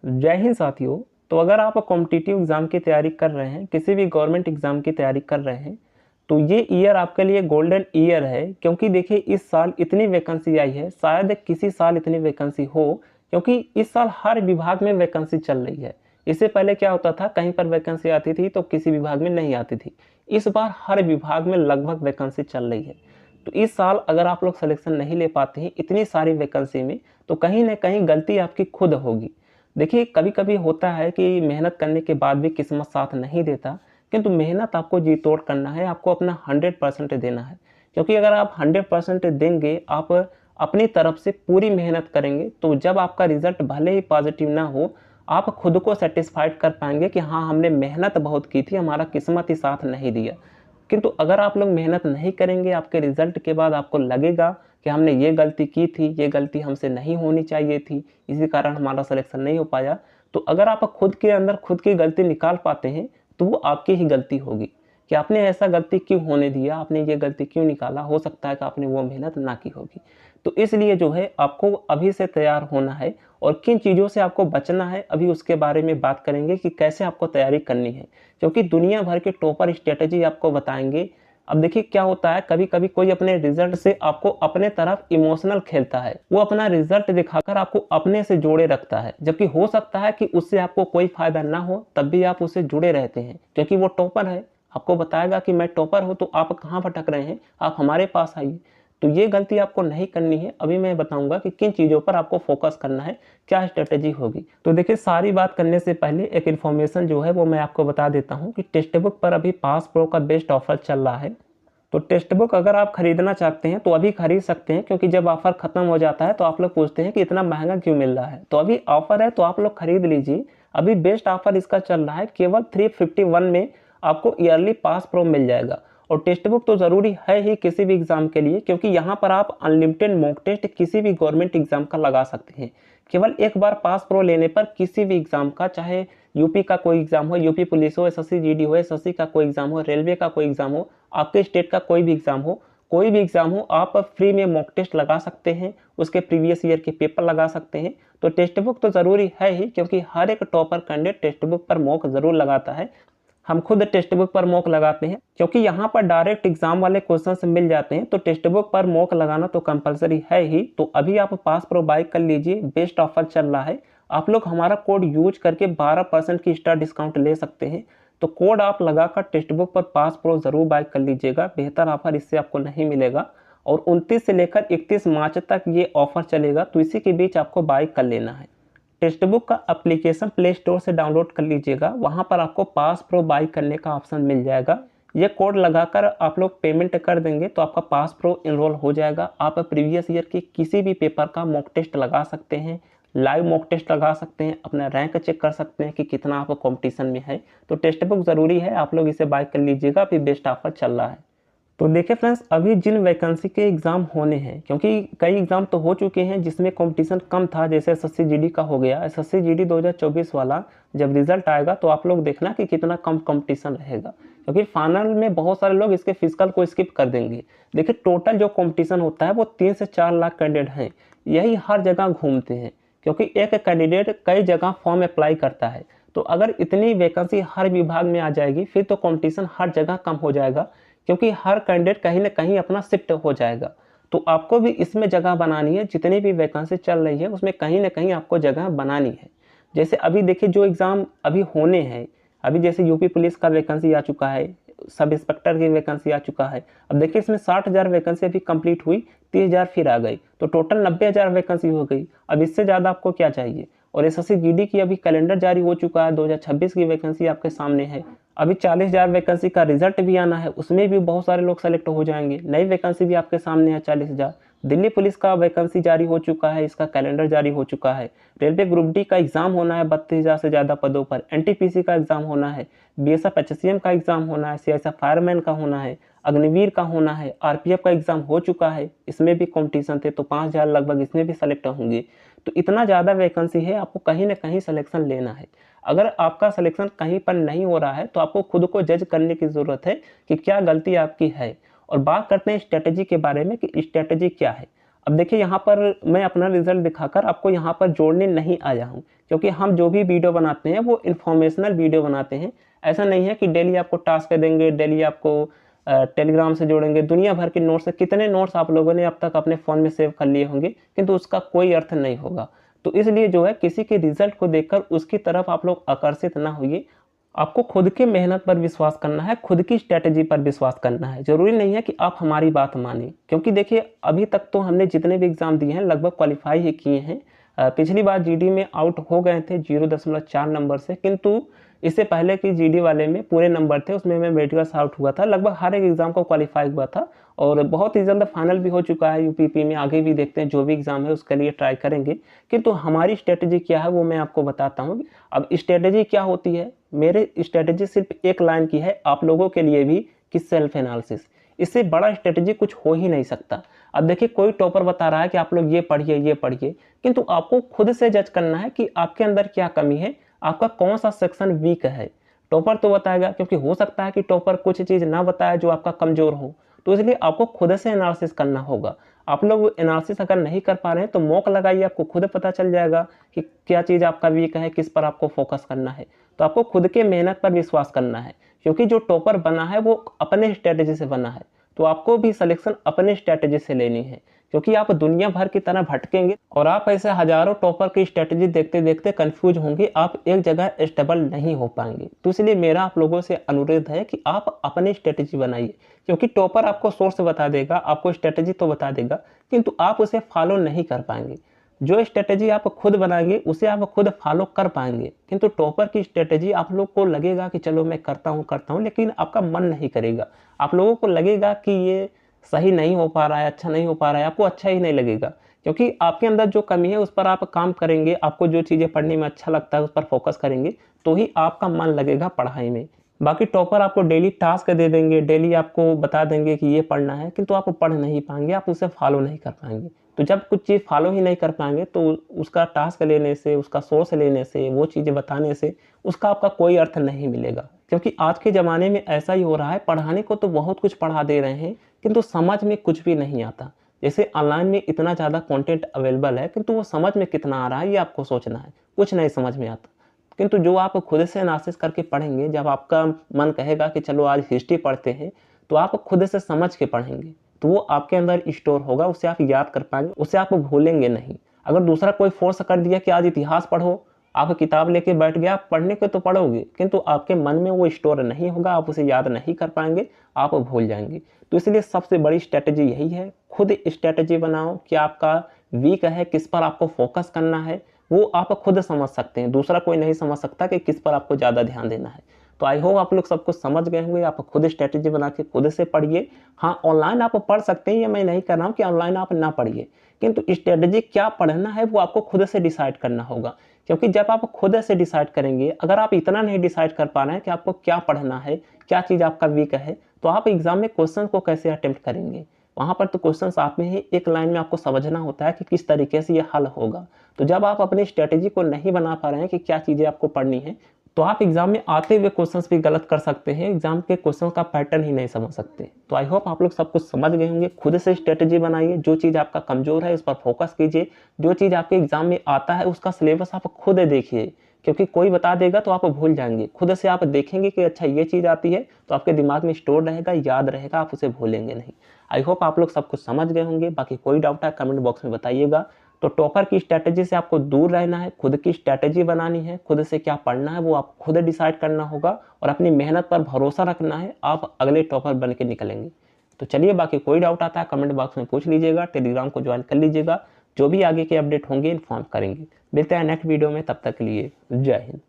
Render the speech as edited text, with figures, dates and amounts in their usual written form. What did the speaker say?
जय हिंद साथियों। तो अगर आप कॉम्पिटिटिव एग्ज़ाम की तैयारी कर रहे हैं, किसी भी गवर्नमेंट एग्ज़ाम की तैयारी कर रहे हैं, तो ये ईयर आपके लिए गोल्डन ईयर है। क्योंकि देखिए इस साल इतनी वैकेंसी आई है, शायद किसी साल इतनी वैकेंसी हो, क्योंकि इस साल हर विभाग में वैकेंसी चल रही है। इससे पहले क्या होता था, कहीं पर वैकेंसी आती थी तो किसी विभाग में नहीं आती थी। इस बार हर विभाग में लगभग वैकेंसी चल रही है। तो इस साल अगर आप लोग सिलेक्शन नहीं ले पाते हैं इतनी सारी वैकेंसी में, तो कहीं ना कहीं गलती आपकी खुद होगी। देखिए कभी कभी होता है कि मेहनत करने के बाद भी किस्मत साथ नहीं देता, किंतु मेहनत आपको जी तोड़ करना है, आपको अपना 100% देना है। क्योंकि अगर आप 100% देंगे, आप अपनी तरफ से पूरी मेहनत करेंगे, तो जब आपका रिजल्ट भले ही पॉजिटिव ना हो, आप खुद को सेटिस्फाइड कर पाएंगे कि हाँ हमने मेहनत बहुत की थी, हमारा किस्मत ही साथ नहीं दिया। किंतु अगर आप लोग मेहनत नहीं करेंगे, आपके रिजल्ट के बाद आपको लगेगा कि हमने ये गलती की थी, ये गलती हमसे नहीं होनी चाहिए थी, इसी कारण हमारा सिलेक्शन नहीं हो पाया। तो अगर आप खुद के अंदर खुद की गलती निकाल पाते हैं, तो वो आपकी ही गलती होगी कि आपने ऐसा गलती क्यों होने दिया, आपने ये गलती क्यों निकाला। हो सकता है कि आपने वो मेहनत ना की होगी। तो इसलिए जो है आपको अभी से तैयार होना है, और किन चीज़ों से आपको बचना है अभी उसके बारे में बात करेंगे कि कैसे आपको तैयारी करनी है। क्योंकि दुनिया भर के टॉपर स्ट्रेटेजी आपको बताएंगे। अब देखिए क्या होता है, कभी कभी कोई अपने रिजल्ट से आपको अपने तरफ इमोशनल खेलता है, वो अपना रिजल्ट दिखाकर आपको अपने से जोड़े रखता है, जबकि हो सकता है कि उससे आपको कोई फायदा ना हो, तब भी आप उससे जुड़े रहते हैं क्योंकि वो टॉपर है। आपको बताएगा कि मैं टॉपर हूँ, तो आप कहाँ भटक रहे हैं, आप हमारे पास आइए। तो ये गलती आपको नहीं करनी है। अभी मैं बताऊंगा कि किन चीज़ों पर आपको फोकस करना है, क्या स्ट्रेटेजी होगी। तो देखिए सारी बात करने से पहले एक इन्फॉर्मेशन जो है वो मैं आपको बता देता हूँ कि टेक्स्ट बुक पर अभी पास प्रो का बेस्ट ऑफर चल रहा है। तो टेक्स्ट बुक अगर आप खरीदना चाहते हैं तो अभी खरीद सकते हैं, क्योंकि जब ऑफर खत्म हो जाता है तो आप लोग पूछते हैं कि इतना महंगा क्यों मिल रहा है। तो अभी ऑफर है तो आप लोग खरीद लीजिए। अभी बेस्ट ऑफर इसका चल रहा है, केवल 351 में आपको ईयरली पास प्रो मिल जाएगा। और टेक्स्ट बुक तो ज़रूरी है ही किसी भी एग्ज़ाम के लिए, क्योंकि यहाँ पर आप अनलिमिटेड मॉक टेस्ट किसी भी गवर्नमेंट एग्ज़ाम का लगा सकते हैं। केवल एक बार पास प्रो लेने पर किसी भी एग्ज़ाम का, चाहे यूपी का कोई एग्ज़ाम हो, यूपी पुलिस हो, एसएससी जीडी हो, एसएससी का कोई एग्ज़ाम हो, रेलवे का कोई एग्ज़ाम हो, आपके स्टेट का कोई भी एग्ज़ाम हो, कोई भी एग्ज़ाम हो, आप फ्री में मॉक टेस्ट लगा सकते हैं, उसके प्रीवियस ईयर के पेपर लगा सकते हैं। तो टेक्स्ट बुक तो ज़रूरी है ही, क्योंकि हर एक टॉपर कैंडिडेट टेक्स्ट बुक पर मॉक ज़रूर लगाता है। हम खुद टेक्स्ट बुक पर मॉक लगाते हैं, क्योंकि यहाँ पर डायरेक्ट एग्जाम वाले क्वेश्चन मिल जाते हैं। तो टेक्स्ट बुक पर मॉक लगाना तो कंपलसरी है ही। तो अभी आप पास प्रो बाय कर लीजिए, बेस्ट ऑफर चल रहा है। आप लोग हमारा कोड यूज करके 12% की एक्स्ट्रा डिस्काउंट ले सकते हैं। तो कोड आप लगाकर टेक्स्ट बुक पर पास प्रो जरूर बाय कर लीजिएगा, बेहतर ऑफर इससे आपको नहीं मिलेगा। और 29 से लेकर 31 मार्च तक ये ऑफर चलेगा, तो इसी के बीच आपको बाय कर लेना है। टेक्स्ट बुक का एप्लीकेशन प्ले स्टोर से डाउनलोड कर लीजिएगा, वहाँ पर आपको पास प्रो बाई करने का ऑप्शन मिल जाएगा। ये कोड लगाकर आप लोग पेमेंट कर देंगे तो आपका पास प्रो इनरोल हो जाएगा। आप प्रीवियस ईयर के किसी भी पेपर का मॉक टेस्ट लगा सकते हैं, लाइव मॉक टेस्ट लगा सकते हैं, अपना रैंक चेक कर सकते हैं कि कितना आप कंपटीशन में है। तो टेक्स्ट बुक ज़रूरी है, आप लोग इसे बाय कर लीजिएगा, अभी बेस्ट ऑफर चल रहा है। तो देखिए फ्रेंड्स, अभी जिन वैकेंसी के एग्ज़ाम होने हैं, क्योंकि कई एग्ज़ाम तो हो चुके हैं जिसमें कंपटीशन कम था, जैसे एसएससी जीडी का हो गया। एसएससी जीडी 2024 वाला जब रिजल्ट आएगा तो आप लोग देखना कि कितना कम कंपटीशन रहेगा, क्योंकि फाइनल में बहुत सारे लोग इसके फिजिकल को स्किप कर देंगे। देखिए टोटल जो कंपटीशन होता है वो 3 से 4 लाख कैंडिडेट हैं, यही हर जगह घूमते हैं, क्योंकि एक कैंडिडेट कई जगह फॉर्म अप्लाई करता है। तो अगर इतनी वैकेंसी हर विभाग में आ जाएगी, फिर तो कंपटीशन हर जगह कम हो जाएगा, क्योंकि हर कैंडिडेट कहीं ना कहीं अपना शिफ्ट हो जाएगा। तो आपको भी इसमें जगह बनानी है, जितनी भी वैकेंसी चल रही है उसमें कहीं ना कहीं आपको जगह बनानी है। जैसे अभी देखिए जो एग्ज़ाम अभी होने हैं, अभी जैसे यूपी पुलिस का वैकेंसी आ चुका है, सब इंस्पेक्टर की वैकेंसी आ चुका है। अब देखिए इसमें 60,000 वैकेंसी अभी कंप्लीट हुई, 30,000 फिर आ गई, तो टोटल 90,000 वैकेंसी हो गई। अब इससे ज़्यादा आपको क्या चाहिए। और एसएससी जीडी की अभी कैलेंडर जारी हो चुका है, 2026 की वैकेंसी आपके सामने है। अभी 40,000 वैकेंसी का रिजल्ट भी आना है, उसमें भी बहुत सारे लोग सेलेक्ट हो जाएंगे। नई वैकेंसी भी आपके सामने है 40,000। दिल्ली पुलिस का वैकेंसी जारी हो चुका है, इसका कैलेंडर जारी हो चुका है। रेलवे ग्रुप डी का एग्जाम होना है 32,000 से ज़्यादा पदों पर। एनटीपीसी का एग्जाम होना है, बीएसएफ एचसीएम का एग्जाम होना है, सीआईएसएफ फायरमैन का होना है, अग्निवीर का होना है, आरपीएफ का एग्जाम हो चुका है, इसमें भी कॉम्पिटिशन थे, तो 5,000 लगभग इसमें भी सेलेक्ट होंगे। तो इतना ज़्यादा वैकेंसी है, आपको कहीं ना कहीं सिलेक्शन लेना है। अगर आपका सिलेक्शन कहीं पर नहीं हो रहा है तो आपको खुद को जज करने की ज़रूरत है कि क्या गलती आपकी है। और बात करते हैं स्ट्रेटजी के बारे में कि स्ट्रेटजी क्या है। अब देखिए यहाँ पर मैं अपना रिजल्ट दिखाकर आपको यहाँ पर जोड़ने नहीं आया हूँ, क्योंकि हम जो भी वीडियो बनाते हैं वो इन्फॉर्मेशनल वीडियो बनाते हैं। ऐसा नहीं है कि डेली आपको टास्क देंगे, डेली आपको टेलीग्राम से जोड़ेंगे। दुनिया भर के नोट्स, कितने नोट्स आप लोगों ने अब तक अपने फ़ोन में सेव कर लिए होंगे, किंतु उसका कोई अर्थ नहीं होगा। तो इसलिए जो है किसी के रिजल्ट को देखकर उसकी तरफ आप लोग आकर्षित ना होइए। आपको खुद की मेहनत पर विश्वास करना है, खुद की स्ट्रेटजी पर विश्वास करना है। ज़रूरी नहीं है कि आप हमारी बात मानें, क्योंकि देखिए अभी तक तो हमने जितने भी एग्ज़ाम दिए हैं लगभग क्वालिफाई ही किए हैं। पिछली बार जीडी में आउट हो गए थे 0.4 नंबर से, किंतु इससे पहले की जीडी वाले में पूरे नंबर थे, उसमें मैं मेडिकल से आउट हुआ था। लगभग हर एक एग्ज़ाम को क्वालिफाई हुआ था और बहुत ही जल्द फाइनल भी हो चुका है यूपीपी में। आगे भी देखते हैं, जो भी एग्ज़ाम है उसके लिए ट्राई करेंगे। किंतु हमारी स्ट्रेटजी क्या है वो मैं आपको बताता हूँ। अब स्ट्रेटजी क्या होती है, मेरे स्ट्रेटजी सिर्फ एक लाइन की है आप लोगों के लिए भी, कि सेल्फ एनालिसिस। इससे बड़ा स्ट्रेटजी कुछ हो ही नहीं सकता। अब देखिए कोई टॉपर बता रहा है कि आप लोग ये पढ़िए ये पढ़िए, किंतु आपको खुद से जज करना है कि आपके अंदर क्या कमी है, आपका कौन सा सेक्शन वीक है। टॉपर तो बताएगा, क्योंकि हो सकता है कि टॉपर कुछ चीज़ ना बताए जो आपका कमज़ोर हो, तो इसलिए आपको खुद से एनालिसिस करना होगा। आप लोग एनालिसिस अगर नहीं कर पा रहे हैं तो मॉक लगाइए, आपको खुद पता चल जाएगा कि क्या चीज़ आपका वीक है, किस पर आपको फोकस करना है। तो आपको खुद के मेहनत पर विश्वास करना है, क्योंकि जो टॉपर बना है वो अपने स्ट्रेटजी से बना है। तो आपको भी सिलेक्शन अपने स्ट्रेटजी से लेनी है, क्योंकि आप दुनिया भर की तरह भटकेंगे और आप ऐसे हजारों टॉपर की स्ट्रेटजी देखते देखते कंफ्यूज होंगे, आप एक जगह स्टेबल नहीं हो पाएंगे। तो इसलिए मेरा आप लोगों से अनुरोध है कि आप अपनी स्ट्रेटजी बनाइए, क्योंकि टॉपर आपको सोर्स बता देगा, आपको स्ट्रेटजी तो बता देगा, किंतु आप उसे फॉलो नहीं कर पाएंगे। जो स्ट्रेटजी आप खुद बनाएंगे उसे आप खुद फॉलो कर पाएंगे, किंतु टॉपर की स्ट्रेटजी आप लोग को लगेगा कि चलो मैं करता हूँ, लेकिन आपका मन नहीं करेगा। आप लोगों को लगेगा कि ये सही नहीं हो पा रहा है, अच्छा नहीं हो पा रहा है, आपको अच्छा ही नहीं लगेगा, क्योंकि आपके अंदर जो कमी है उस पर आप काम करेंगे। आपको जो चीज़ें पढ़ने में अच्छा लगता है उस पर फोकस करेंगे, तो ही आपका मन लगेगा पढ़ाई में। बाकी टॉपर आपको डेली टास्क दे देंगे, डेली आपको बता देंगे कि ये पढ़ना है, किंतु आप पढ़ नहीं पाएंगे, आप उसे फॉलो नहीं कर पाएंगे। तो जब कुछ चीज़ फॉलो ही नहीं कर पाएंगे तो उसका टास्क लेने से, उसका सोर्स लेने से, वो चीज़ें बताने से उसका आपका कोई अर्थ नहीं मिलेगा। क्योंकि आज के ज़माने में ऐसा ही हो रहा है, पढ़ाने को तो बहुत कुछ पढ़ा दे रहे हैं, किंतु समझ में कुछ भी नहीं आता। जैसे ऑनलाइन में इतना ज़्यादा कंटेंट अवेलेबल है, किंतु वो समझ में कितना आ रहा है ये आपको सोचना है, कुछ नहीं समझ में आता। किंतु जो आप खुद से एनालिसिस करके पढ़ेंगे, जब आपका मन कहेगा कि चलो आज हिस्ट्री पढ़ते हैं, तो आप खुद से समझ के पढ़ेंगे, तो वो आपके अंदर स्टोर होगा, उसे आप याद कर पाएंगे, उसे आप भूलेंगे नहीं। अगर दूसरा कोई फोर्स कर दिया कि आज इतिहास पढ़ो, आप किताब लेके बैठ गया, आप पढ़ने के तो पढ़ोगे, किंतु आपके मन में वो स्टोर नहीं होगा, आप उसे याद नहीं कर पाएंगे, आप भूल जाएंगे। तो इसलिए सबसे बड़ी स्ट्रेटजी यही है, खुद स्ट्रेटजी बनाओ कि आपका वीक है, किस पर आपको फोकस करना है, वो आप खुद समझ सकते हैं। दूसरा कोई नहीं समझ सकता कि किस पर आपको ज़्यादा ध्यान देना है। तो आई होप आप लोग सब कुछ समझ गए होंगे। आप खुद स्ट्रेटजी बना के खुद से पढ़िए। हाँ, ऑनलाइन आप पढ़ सकते हैं, ये मैं नहीं कर रहा हूँ कि ऑनलाइन आप ना पढ़िए, किंतु स्ट्रेटजी क्या पढ़ना है वो आपको खुद से डिसाइड करना होगा। क्योंकि जब आप खुद से डिसाइड करेंगे, अगर आप इतना नहीं डिसाइड कर पा रहे हैं कि आपको क्या पढ़ना है, क्या चीज़ आपका वीक है, तो आप एग्जाम में क्वेश्चन को कैसे अटेम्प्ट करेंगे। वहाँ पर तो क्वेश्चंस आते हैं, एक लाइन में आपको समझना होता है कि किस तरीके से ये हल होगा। तो जब आप अपनी स्ट्रेटजी को नहीं बना पा रहे हैं कि क्या चीज़ें आपको पढ़नी है, तो आप एग्जाम में आते हुए क्वेश्चंस भी गलत कर सकते हैं, एग्जाम के क्वेश्चन का पैटर्न ही नहीं समझ सकते। तो आई होप आप लोग सब कुछ समझ गए होंगे। खुद से स्ट्रेटजी बनाइए, जो चीज़ आपका कमजोर है उस पर फोकस कीजिए, जो चीज़ आपके एग्जाम में आता है उसका सिलेबस आप खुद देखिए, क्योंकि कोई बता देगा तो आप भूल जाएंगे। खुद से आप देखेंगे कि अच्छा ये चीज़ आती है, तो आपके दिमाग में स्टोर रहेगा, याद रहेगा, आप उसे भूलेंगे नहीं। आई होप आप लोग सब कुछ समझ गए होंगे। बाकी कोई डाउट है कमेंट बॉक्स में बताइएगा। तो टॉपर की स्ट्रैटेजी से आपको दूर रहना है, खुद की स्ट्रैटेजी बनानी है, खुद से क्या पढ़ना है वो आप खुद डिसाइड करना होगा और अपनी मेहनत पर भरोसा रखना है, आप अगले टॉपर बन के निकलेंगे। तो चलिए, बाकी कोई डाउट आता है कमेंट बॉक्स में पूछ लीजिएगा, टेलीग्राम को ज्वाइन कर लीजिएगा, जो भी आगे के अपडेट होंगे इन्फॉर्म करेंगे। मिलते हैं नेक्स्ट वीडियो में, तब तक के लिए जय हिंद।